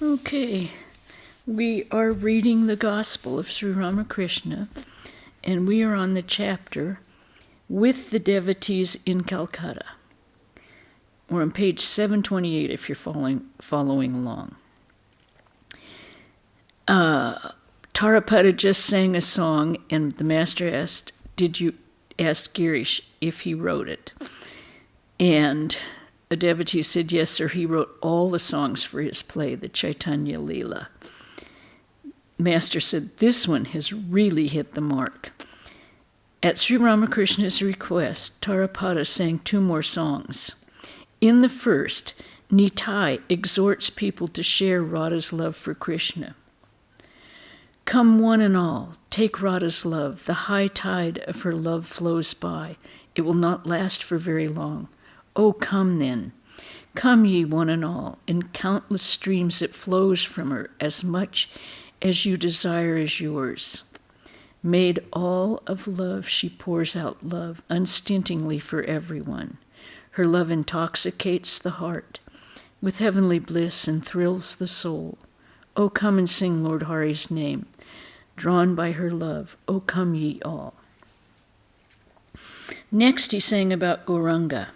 Okay, we are reading the Gospel of Sri Ramakrishna, and we are on the chapter With the Devotees in Calcutta. We're on page 728 if you're following along. Tarapada just sang a song, and the master asked Girish if he wrote it. And a devotee said, yes, sir, he wrote all the songs for his play, the Chaitanya Leela. Master said, this one has really hit the mark. At Sri Ramakrishna's request, Tarapada sang 2 more songs. In the first, Nitai exhorts people to share Radha's love for Krishna. Come one and all, take Radha's love. The high tide of her love flows by. It will not last for very long. Oh, come then. Come ye one and all. In countless streams it flows from her, as much as you desire is yours. Made all of love, she pours out love, unstintingly for everyone. Her love intoxicates the heart with heavenly bliss and thrills the soul. Oh, come and sing Lord Hari's name. Drawn by her love, oh, come ye all. Next he sang about Gauranga.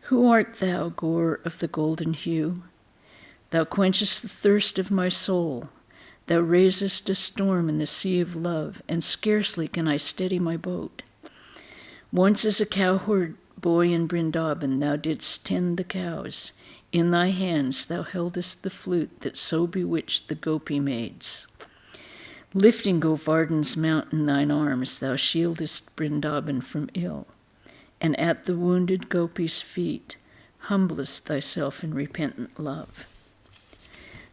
Who art thou, Gaur of the golden hue? Thou quenchest the thirst of my soul. Thou raisest a storm in the sea of love, and scarcely can I steady my boat. Once as a cowherd boy in Vrindavan, thou didst tend the cows. In thy hands thou heldest the flute that so bewitched the gopi maids. Lifting Govardhan's mount in thine arms, thou shieldest Vrindavan from ill, and at the wounded gopi's feet humblest thyself in repentant love.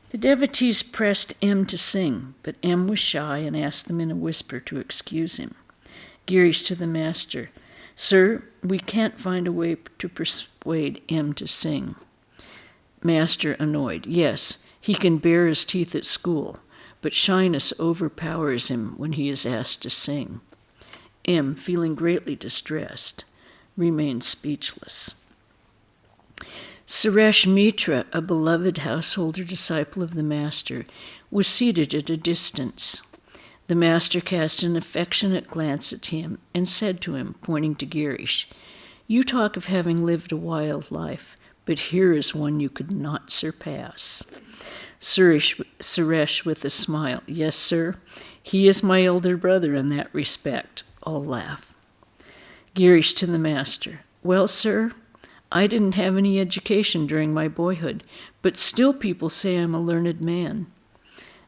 The devotees pressed M to sing, but M was shy and asked them in a whisper to excuse him. Girish to the master, Sir, we can't find a way to persuade M to sing. Master, annoyed, yes, he can bare his teeth at school, but shyness overpowers him when he is asked to sing. M, feeling greatly distressed, remained speechless. Suresh Mitra, a beloved householder disciple of the master, was seated at a distance. The master cast an affectionate glance at him and said to him, pointing to Girish, you talk of having lived a wild life, but here is one you could not surpass. Suresh with a smile, yes, sir, he is my elder brother in that respect. All laugh. Girish to the master, well, sir, I didn't have any education during my boyhood, but still people say I'm a learned man.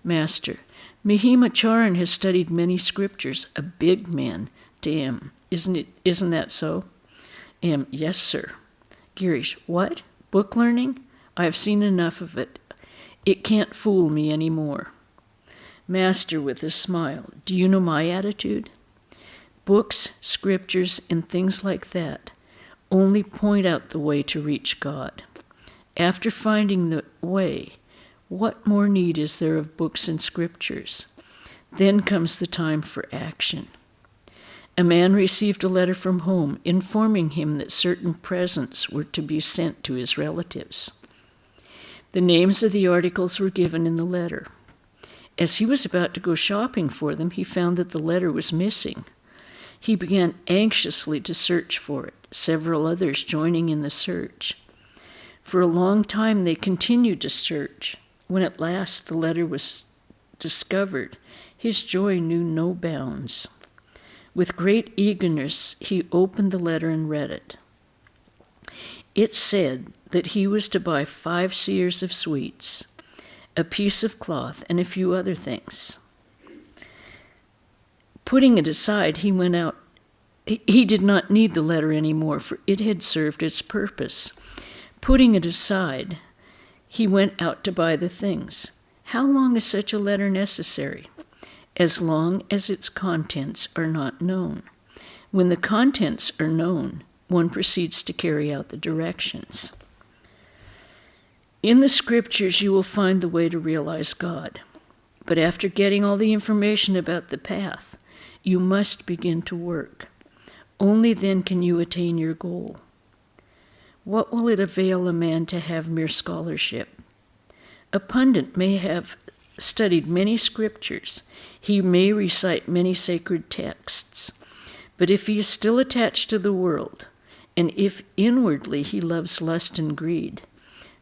Master, Mahima Charan has studied many scriptures, a big man, to M. Isn't that so? M, yes, sir. Girish, what? Book learning? I have seen enough of it. It can't fool me any more. Master with a smile, do you know my attitude? Books, scriptures, and things like that only point out the way to reach God. After finding the way, what more need is there of books and scriptures? Then comes the time for action. A man received a letter from home informing him that certain presents were to be sent to his relatives. The names of the articles were given in the letter. As he was about to go shopping for them, he found that the letter was missing. He began anxiously to search for it, several others joining in the search. For a long time they continued to search. When at last the letter was discovered, his joy knew no bounds. With great eagerness, he opened the letter and read it. It said that he was to buy 5 seers of sweets, a piece of cloth, and a few other things. Putting it aside, he went out. He did not need the letter anymore, for it had served its purpose. Putting it aside, he went out to buy the things. How long is such a letter necessary? As long as its contents are not known. When the contents are known, one proceeds to carry out the directions. In the scriptures, you will find the way to realize God. But after getting all the information about the path, you must begin to work. Only then can you attain your goal. What will it avail a man to have mere scholarship? A pundit may have studied many scriptures. He may recite many sacred texts. But if he is still attached to the world, and if inwardly he loves lust and greed,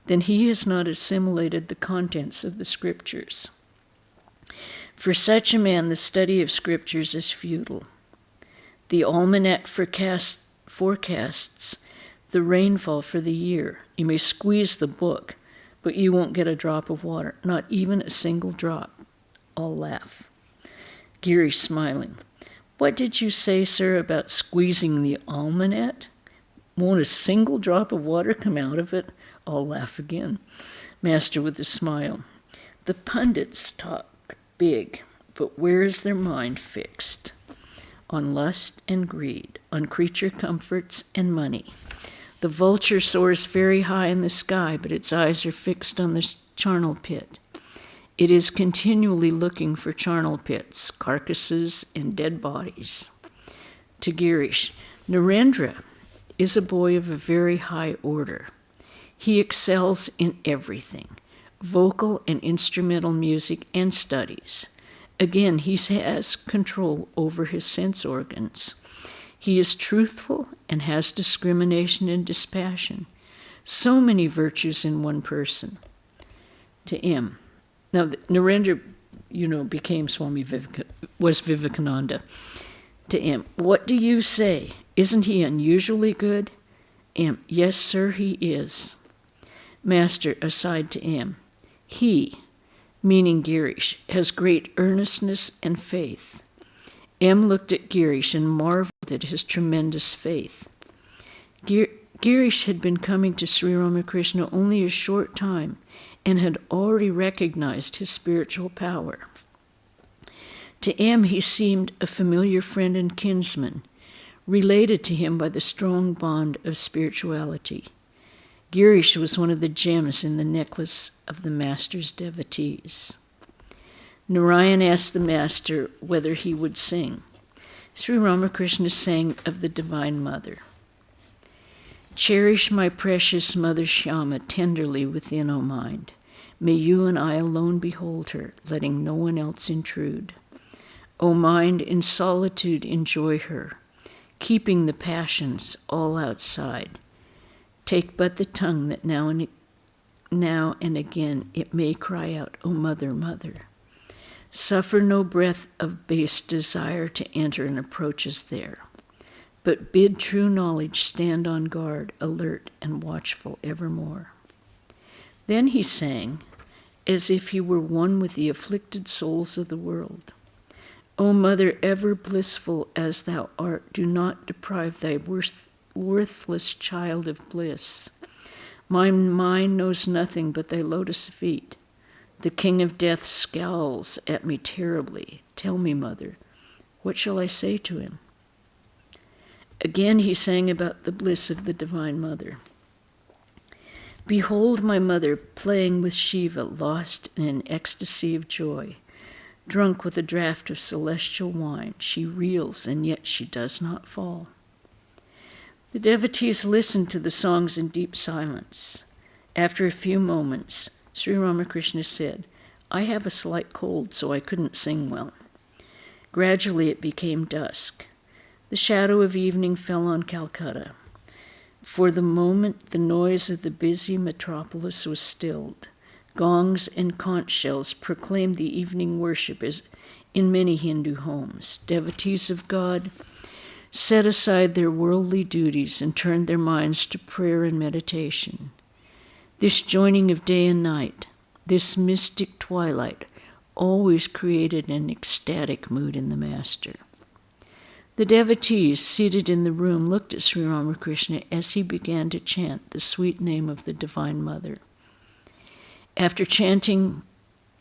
then he has not assimilated the contents of the scriptures. For such a man, the study of scriptures is futile. The almanac forecasts the rainfall for the year. You may squeeze the book, but you won't get a drop of water, not even a single drop. All laugh. Girish smiling. What did you say, sir, about squeezing the almanac? Won't a single drop of water come out of it? All laugh again. Master with a smile. The pundits talk big, but where is their mind fixed? On lust and greed, on creature comforts and money. The vulture soars very high in the sky, but its eyes are fixed on the charnel pit. It is continually looking for charnel pits, carcasses, and dead bodies. To Girish, Narendra is a boy of a very high order. He excels in everything, vocal and instrumental music and studies. Again, he has control over his sense organs. He is truthful and has discrimination and dispassion. So many virtues in one person. To M. Now, Narendra, became was Vivekananda. To M. What do you say? Isn't he unusually good? M. Yes, sir, he is. Master, aside to M. He, meaning Girish, has great earnestness and faith. M looked at Girish and marveled at his tremendous faith. Girish had been coming to Sri Ramakrishna only a short time and had already recognized his spiritual power. To M, he seemed a familiar friend and kinsman, related to him by the strong bond of spirituality. Girish was one of the gems in the necklace of the Master's devotees. Narayan asked the Master whether he would sing. Sri Ramakrishna sang of the Divine Mother. Cherish my precious Mother Shyama tenderly within, O mind. May you and I alone behold her, letting no one else intrude. O mind, in solitude enjoy her, keeping the passions all outside. Take but the tongue that now and again it may cry out, O Mother, Mother. Suffer no breath of base desire to enter and approaches there, but bid true knowledge stand on guard, alert and watchful evermore. Then he sang, as if he were one with the afflicted souls of the world. O Mother, ever blissful as thou art, do not deprive thy worthless child of bliss. My mind knows nothing but thy lotus feet. The king of death scowls at me terribly. Tell me, Mother, what shall I say to him? Again he sang about the bliss of the Divine Mother. Behold my mother playing with Shiva, lost in an ecstasy of joy. Drunk with a draught of celestial wine, she reels and yet she does not fall. The devotees listened to the songs in deep silence. After a few moments, Sri Ramakrishna said, I have a slight cold, so I couldn't sing well. Gradually it became dusk. The shadow of evening fell on Calcutta. For the moment, the noise of the busy metropolis was stilled. Gongs and conch shells proclaimed the evening worship as in many Hindu homes. Devotees of God set aside their worldly duties and turned their minds to prayer and meditation. This joining of day and night, this mystic twilight, always created an ecstatic mood in the Master. The devotees seated in the room looked at Sri Ramakrishna as he began to chant the sweet name of the Divine Mother. After chanting,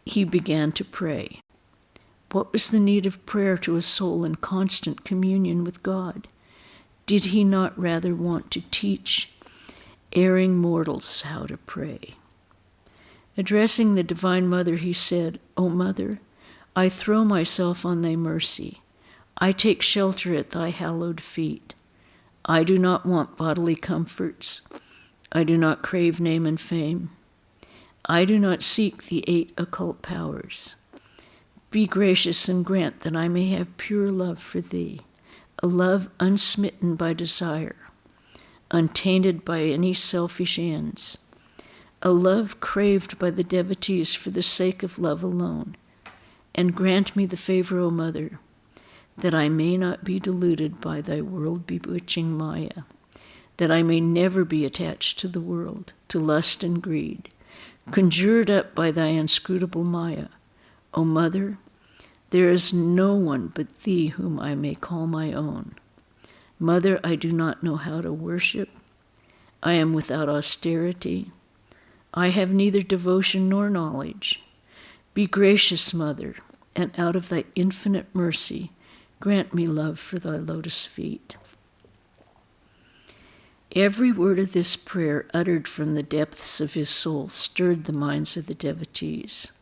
he began to pray. What was the need of prayer to a soul in constant communion with God? Did he not rather want to teach erring mortals how to pray? Addressing the Divine Mother, he said, O Mother, I throw myself on thy mercy. I take shelter at thy hallowed feet. I do not want bodily comforts, I do not crave name and fame. I do not seek the 8 occult powers. Be gracious and grant that I may have pure love for thee, a love unsmitten by desire, untainted by any selfish ends, a love craved by the devotees for the sake of love alone, and grant me the favor, O Mother, that I may not be deluded by thy world-bewitching Maya, that I may never be attached to the world, to lust and greed, conjured up by thy inscrutable Maya. O Mother, there is no one but thee whom I may call my own. Mother, I do not know how to worship. I am without austerity. I have neither devotion nor knowledge. Be gracious, Mother, and out of thy infinite mercy, grant me love for thy lotus feet. Every word of this prayer uttered from the depths of his soul stirred the minds of the devotees.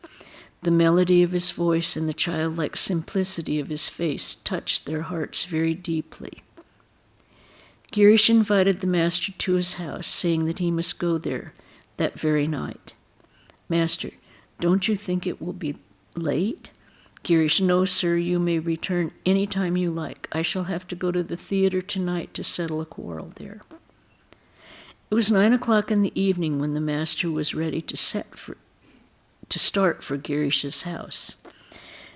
The melody of his voice and the childlike simplicity of his face touched their hearts very deeply. Girish invited the master to his house, saying that he must go there that very night. Master, don't you think it will be late? Girish, no, sir, you may return any time you like. I shall have to go to the theater tonight to settle a quarrel there. It was 9 o'clock in the evening when the master was ready to start for Girish's house.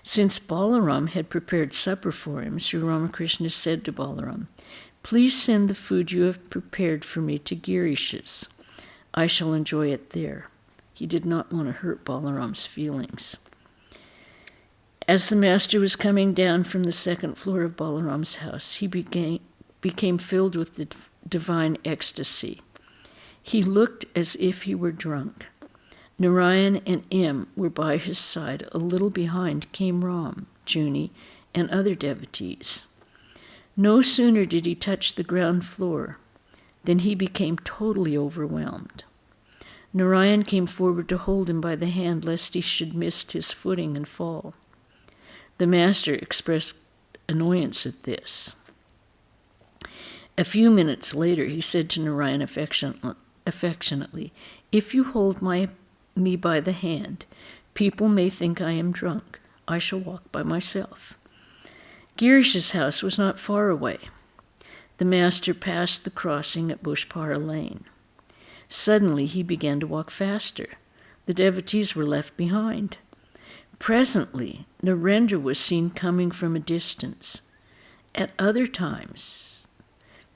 Since Balaram had prepared supper for him, Sri Ramakrishna said to Balaram, "Please send the food you have prepared for me to Girish's. I shall enjoy it there." He did not want to hurt Balaram's feelings. As the master was coming down from the second floor of Balaram's house, he became filled with the divine ecstasy. He looked as if he were drunk. Narayan and M were by his side. A little behind came Ram, Juni, and other devotees. No sooner did he touch the ground floor than he became totally overwhelmed. Narayan came forward to hold him by the hand lest he should miss his footing and fall. The master expressed annoyance at this. A few minutes later, he said to Narayan affectionately, "If you hold me by the hand, people may think I am drunk. I shall walk by myself." Girish's house was not far away. The master passed the crossing at Bushpara Lane. Suddenly he began to walk faster. The devotees were left behind. Presently, Narendra was seen coming from a distance. At other times,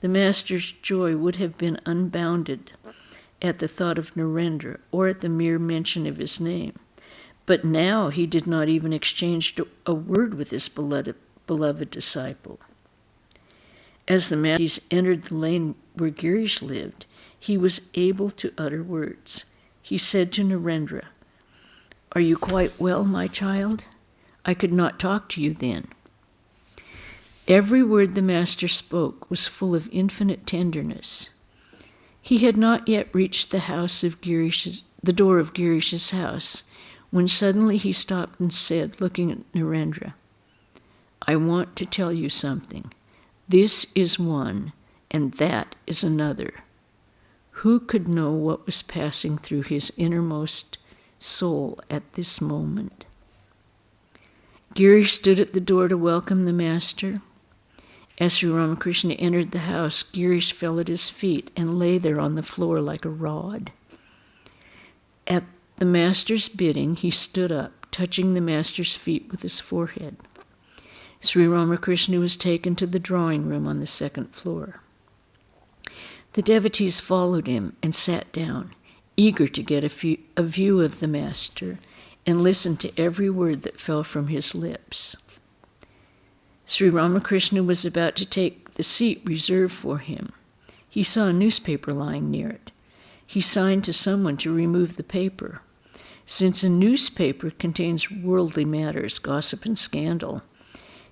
the master's joy would have been unbounded at the thought of Narendra or at the mere mention of his name. But now he did not even exchange a word with his beloved disciple. As the master entered the lane where Girish lived, he was able to utter words. He said to Narendra, "Are you quite well, my child? I could not talk to you then." Every word the master spoke was full of infinite tenderness. He had not yet reached the door of Girish's house, when suddenly he stopped and said, looking at Narendra, "I want to tell you something. This is one, and that is another." Who could know what was passing through his innermost soul at this moment? Girish stood at the door to welcome the master. As Sri Ramakrishna entered the house, Girish fell at his feet and lay there on the floor like a rod. At the master's bidding, he stood up, touching the master's feet with his forehead. Sri Ramakrishna was taken to the drawing room on the second floor. The devotees followed him and sat down, eager to get a view of the master and listen to every word that fell from his lips. Sri Ramakrishna was about to take the seat reserved for him. He saw a newspaper lying near it. He signed to someone to remove the paper. Since a newspaper contains worldly matters, gossip and scandal,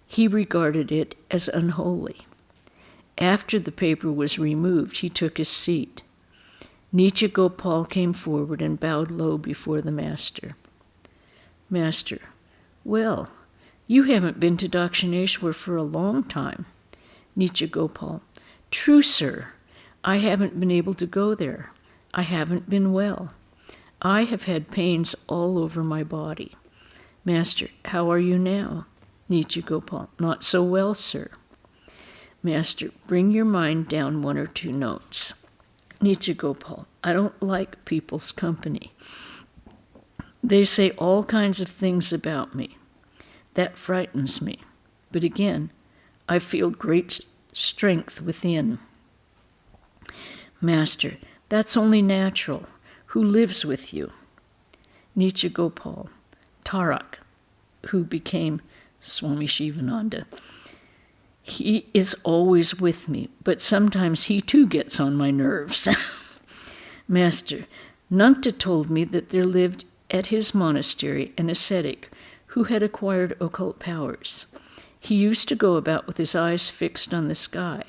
he regarded it as unholy. After the paper was removed, he took his seat. Nitya Gopal came forward and bowed low before the master. "Master, well, you haven't been to Dakshineshwar for a long time." Nitya Gopal, "True, sir. I haven't been able to go there. I haven't been well. I have had pains all over my body. Master, how are you now? Nichi Gopal, not so well, sir. Master, bring your mind down 1 or 2 notes. Nichi Gopal, I don't like people's company. They say all kinds of things about me. That frightens me. But again, I feel great strength within. Master, that's only natural. Who lives with you? Nichi Gopal, Tarak, who became Swami Shivananda. He is always with me, but sometimes he too gets on my nerves. Master, Nangta told me that there lived at his monastery an ascetic who had acquired occult powers. He used to go about with his eyes fixed on the sky.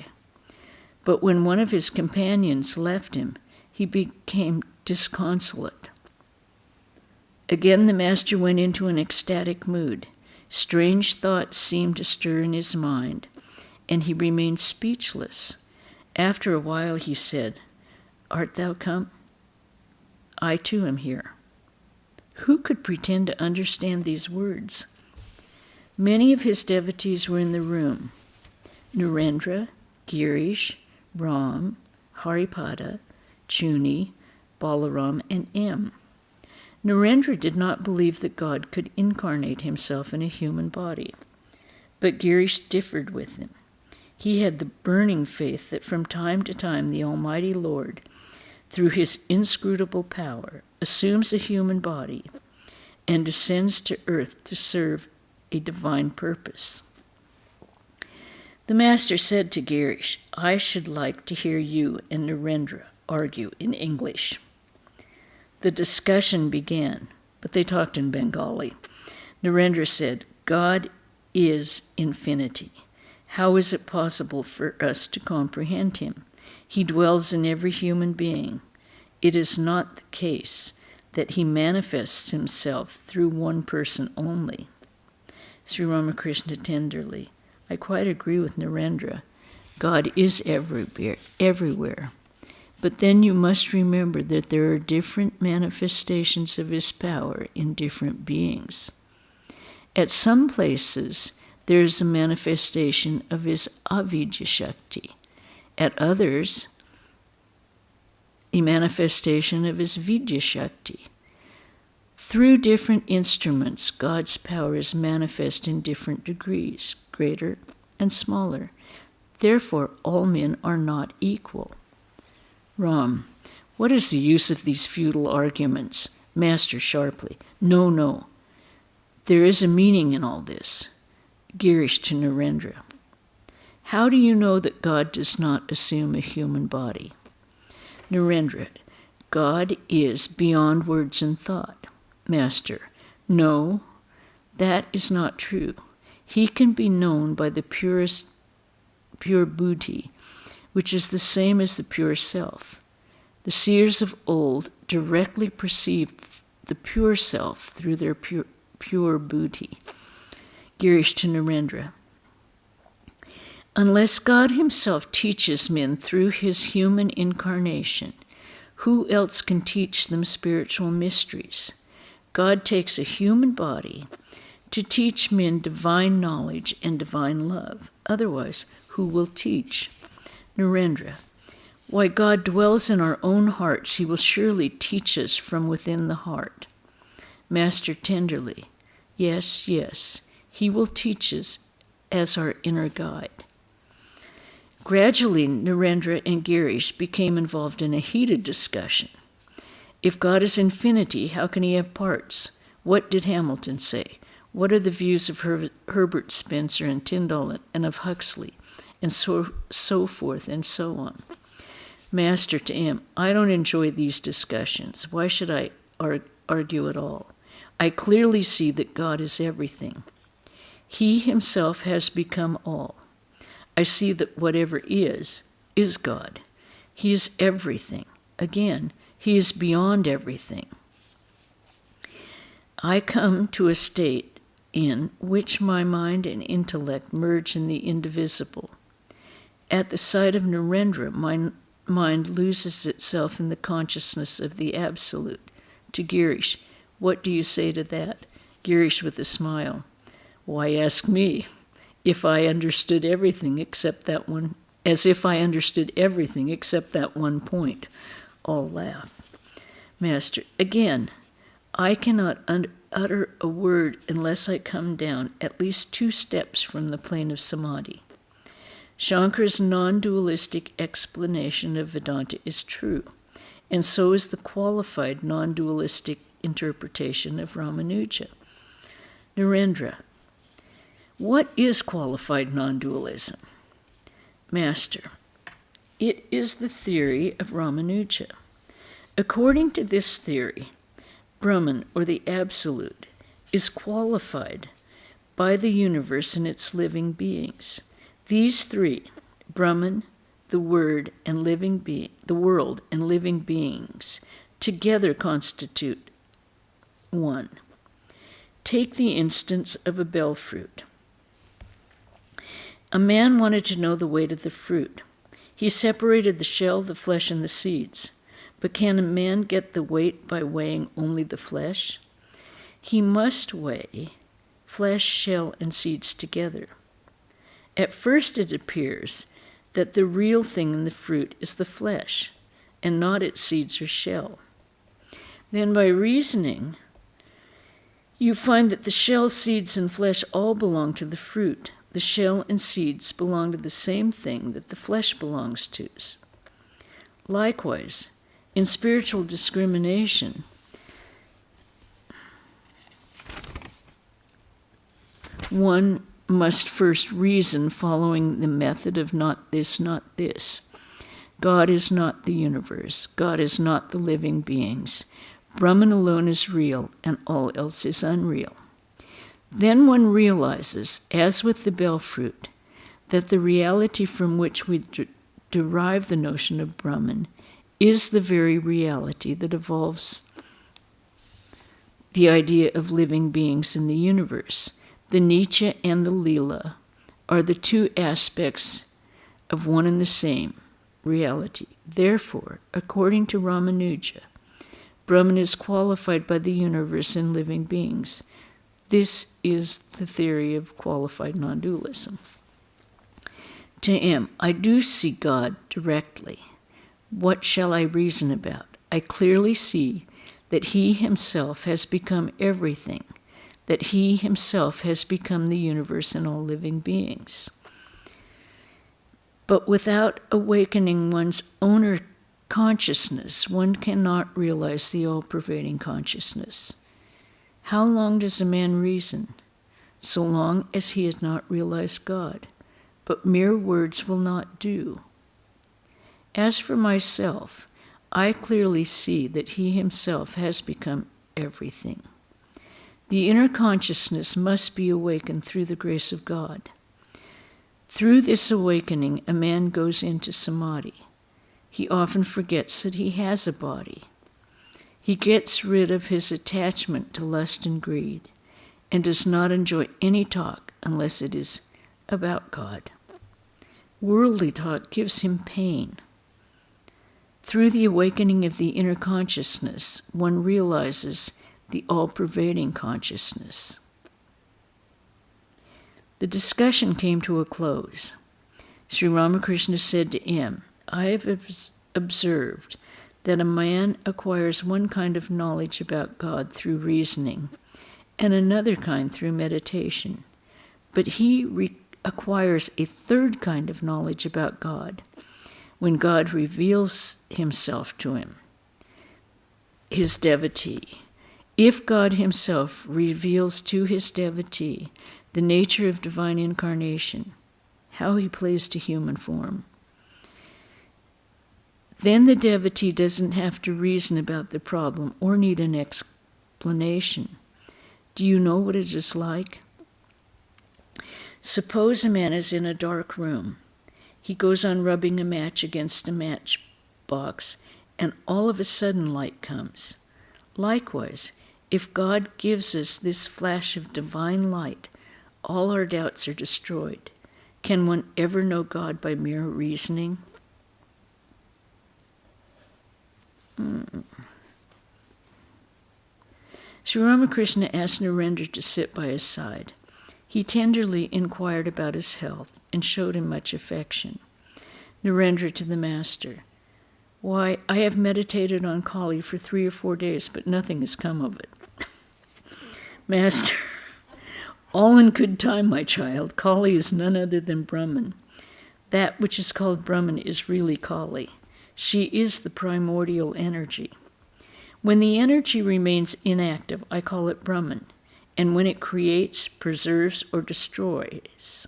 But when one of his companions left him, he became disconsolate. Again the master went into an ecstatic mood. Strange thoughts seemed to stir in his mind, and he remained speechless. After a while he said, Art thou come? I too am here. Who could pretend to understand these words? Many of his devotees were in the room. Narendra, Girish, Ram, Haripada, Chuni, Balaram, and M. Narendra did not believe that God could incarnate himself in a human body, but Girish differed with him. He had the burning faith that from time to time the Almighty Lord, through his inscrutable power, assumes a human body and descends to earth to serve a divine purpose. The master said to Girish, I should like to hear you and Narendra argue in English. The discussion began, but they talked in Bengali. Narendra said, God is infinity. How is it possible for us to comprehend him? He dwells in every human being. It is not the case that he manifests himself through one person only. Sri Ramakrishna tenderly, I quite agree with Narendra. God is everywhere. But then you must remember that there are different manifestations of his power in different beings. At some places, there is a manifestation of his avidya shakti. At others, a manifestation of his vidya shakti. Through different instruments, God's power is manifest in different degrees, greater and smaller. Therefore, all men are not equal. Ram, what is the use of these futile arguments? Master sharply, no. There is a meaning in all this. Girish to Narendra. How do you know that God does not assume a human body? Narendra, God is beyond words and thought. Master, no, that is not true. He can be known by the pure buddhi, which is the same as the pure self. The seers of old directly perceived the pure self through their pure buddhi. Girish to Narendra. Unless God himself teaches men through his human incarnation, who else can teach them spiritual mysteries? God takes a human body to teach men divine knowledge and divine love. Otherwise, who will teach? Narendra, why God dwells in our own hearts, he will surely teach us from within the heart. Master tenderly, yes, he will teach us as our inner guide. Gradually, Narendra and Girish became involved in a heated discussion. If God is infinity, how can he have parts? What did Hamilton say? What are the views of Herbert Spencer and Tyndall and of Huxley? And so forth and so on. Master to M, I don't enjoy these discussions. Why should I argue at all? I clearly see that God is everything. He himself has become all. I see that whatever is God. He is everything. Again, he is beyond everything. I come to a state in which my mind and intellect merge in the indivisible. At the sight of Narendra, mind loses itself in the consciousness of the Absolute. To Girish, what do you say to that? Girish with a smile. Why ask me? If I understood everything except that one, as if I understood everything except that one point. All laugh. Master, again, I cannot utter a word unless I come down at least 2 steps from the plane of samadhi. Shankara's non-dualistic explanation of Vedanta is true, and so is the qualified non-dualistic interpretation of Ramanuja. Narendra, what is qualified non-dualism? Master, it is the theory of Ramanuja. According to this theory, Brahman, or the Absolute, is qualified by the universe and its living beings. These 3, Brahman, the Word, and the world and living beings, together constitute 1. Take the instance of a bell fruit. A man wanted to know the weight of the fruit. He separated the shell, the flesh, and the seeds. But can a man get the weight by weighing only the flesh? He must weigh flesh, shell, and seeds together. At first it appears that the real thing in the fruit is the flesh, and not its seeds or shell. Then by reasoning, you find that the shell, seeds, and flesh all belong to the fruit. The shell and seeds belong to the same thing that the flesh belongs to. Likewise, in spiritual discrimination, one must first reason following the method of not this, not this. God is not the universe. God is not the living beings. Brahman alone is real, and all else is unreal. Then one realizes, as with the bell fruit, that the reality from which we derive the notion of Brahman is the very reality that evolves the idea of living beings in the universe. The Nitya and the Leela are the 2 aspects of one and the same reality. Therefore, according to Ramanuja, Brahman is qualified by the universe and living beings. This is the theory of qualified non-dualism. To M, I do see God directly. What shall I reason about? I clearly see that He Himself has become everything, that He Himself has become the universe and all living beings. But without awakening one's own consciousness, one cannot realize the all-pervading consciousness. How long does a man reason? So long as he has not realized God. But mere words will not do. As for myself, I clearly see that He Himself has become everything. The inner consciousness must be awakened through the grace of God. Through this awakening, a man goes into samadhi. He often forgets that he has a body. He gets rid of his attachment to lust and greed, and does not enjoy any talk unless it is about God. Worldly talk gives him pain. Through the awakening of the inner consciousness, one realizes the all-pervading consciousness. The discussion came to a close. Sri Ramakrishna said to M, I have observed that a man acquires one kind of knowledge about God through reasoning, and another kind through meditation. But he acquires a third kind of knowledge about God when God reveals Himself to him, his devotee. If God Himself reveals to His devotee the nature of divine incarnation, how He plays to human form, then the devotee doesn't have to reason about the problem or need an explanation. Do you know what it is like? Suppose a man is in a dark room. He goes on rubbing a match against a matchbox, and all of a sudden light comes. Likewise, if God gives us this flash of divine light, all our doubts are destroyed. Can one ever know God by mere reasoning? Sri Ramakrishna asked Narendra to sit by his side. He tenderly inquired about his health and showed him much affection. Narendra to the master, "Why, I have meditated on Kali for 3 or 4 days, but nothing has come of it." Master, "All in good time, my child. Kali is none other than Brahman. That which is called Brahman is really Kali. She is the primordial energy. When the energy remains inactive, I call it Brahman. And when it creates, preserves, or destroys,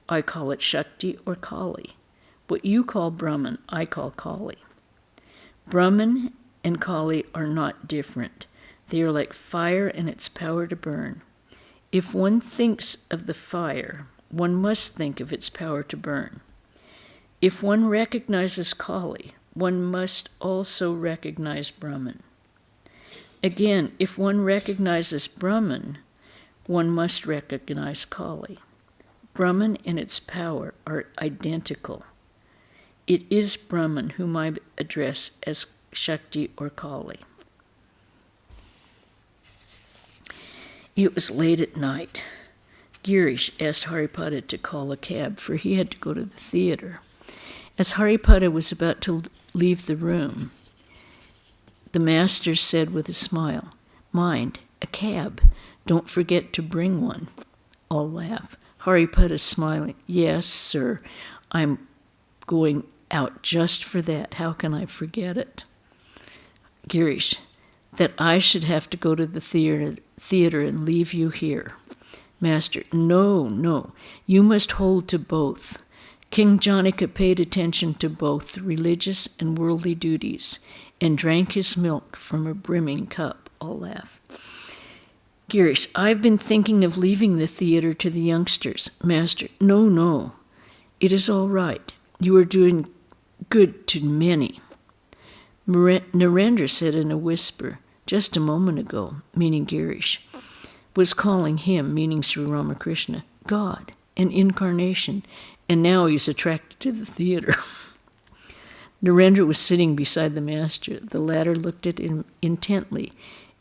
I call it Shakti or Kali. What you call Brahman, I call Kali. Brahman and Kali are not different. They are like fire and its power to burn. If one thinks of the fire, one must think of its power to burn. If one recognizes Kali, one must also recognize Brahman. Again, if one recognizes Brahman, one must recognize Kali. Brahman and its power are identical. It is Brahman whom I address as Shakti or Kali." It was late at night. Girish asked Haripada to call a cab, for he had to go to the theater. As Haripada was about to leave the room, the master said with a smile, "Mind, a cab. Don't forget to bring one." All laugh. Haripada smiling, "Yes, sir. I'm going out just for that. How can I forget it?" Girish, "That I should have to go to the theater and leave you here." Master, No. You must hold to both. King Janaka paid attention to both religious and worldly duties and drank his milk from a brimming cup. All laugh. Girish, "I've been thinking of leaving the theater to the youngsters." Master, No. It is all right. You are doing good to many. Narendra said in a whisper, "Just a moment ago," meaning Girish, was calling him, meaning Sri Ramakrishna, God, an incarnation, and now he's attracted to the theater. Narendra was sitting beside the master. The latter looked at him intently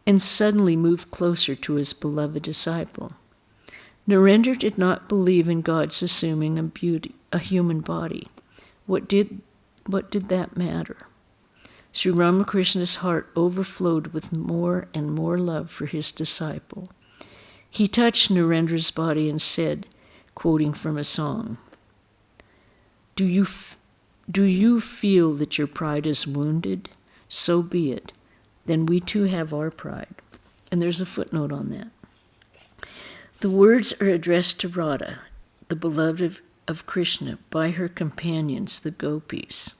and suddenly moved closer to his beloved disciple. Narendra did not believe in God's assuming a human body. What did that matter? Sri Ramakrishna's heart overflowed with more and more love for his disciple. He touched Narendra's body and said, quoting from a song, Do you feel that your pride is wounded? So be it. Then we too have our pride." And there's a footnote on that. The words are addressed to Radha, the beloved of Krishna, by her companions, the gopis.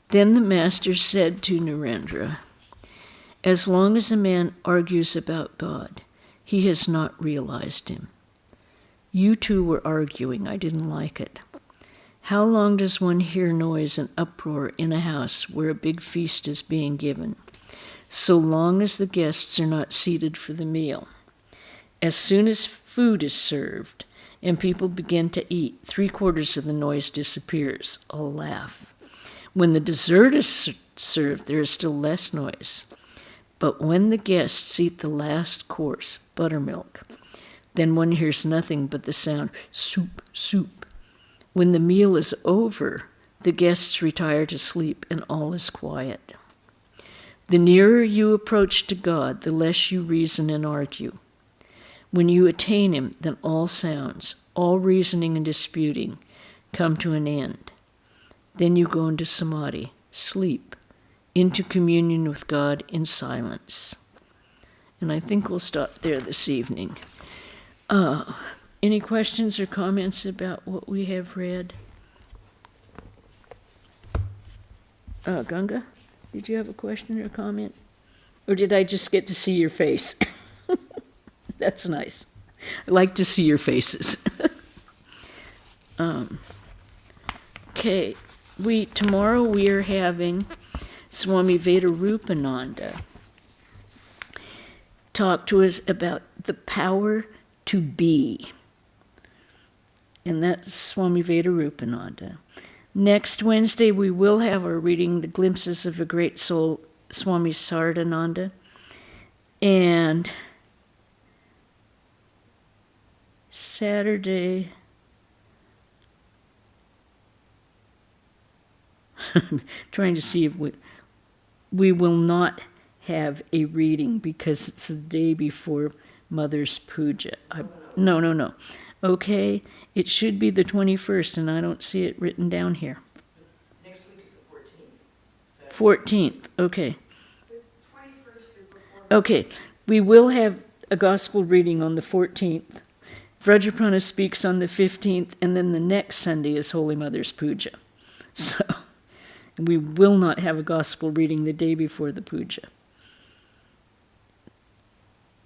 Then the master said to Narendra, "As long as a man argues about God, he has not realized him. You two were arguing. I didn't like it. How long does one hear noise and uproar in a house where a big feast is being given? So long as the guests are not seated for the meal. As soon as food is served and people begin to eat, 3/4 of the noise disappears." All laugh. When the dessert is served, there is still less noise. But when the guests eat the last course, buttermilk, then one hears nothing but the sound, soup, soup. When the meal is over, the guests retire to sleep and all is quiet. The nearer you approach to God, the less you reason and argue. When you attain him, then all sounds, all reasoning and disputing, come to an end. Then you go into samadhi, sleep, into communion with God in silence. And I think we'll stop there this evening. Any questions or comments about what we have read? Ganga, did you have a question or comment? Or did I just get to see your face? That's nice. I like to see your faces. Okay, tomorrow we are having Swami Vedarupananda talk to us about the power to be. And that's Swami Vedarupananda. Next Wednesday, we will have our reading, The Glimpses of a Great Soul, Swami Sardananda. And Saturday, I'm trying to see if we will not have a reading because it's the day before Mother's Puja. No. Okay, it should be the 21st, and I don't see it written down here. Next week is the 14th. 14th, okay. The 21st is before. Okay, we will have a gospel reading on the 14th. Vajrapana speaks on the 15th, and then the next Sunday is Holy Mother's Puja. So we will not have a gospel reading the day before the puja.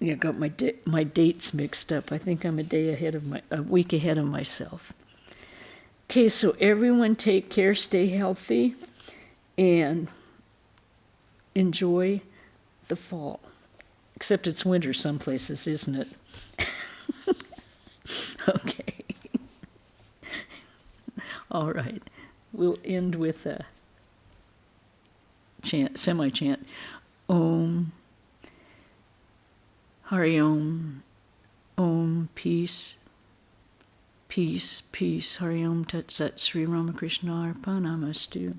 I got my dates mixed up. I think I'm a week ahead of myself. Okay, so everyone take care, stay healthy, and enjoy the fall. Except it's winter some places, isn't it? Okay. All right. We'll end with a chant, semi-chant. Om. Hari Om. Om. Peace. Peace. Peace. Hari Om Tat Sat Sri Ramakrishna Arpanamastu.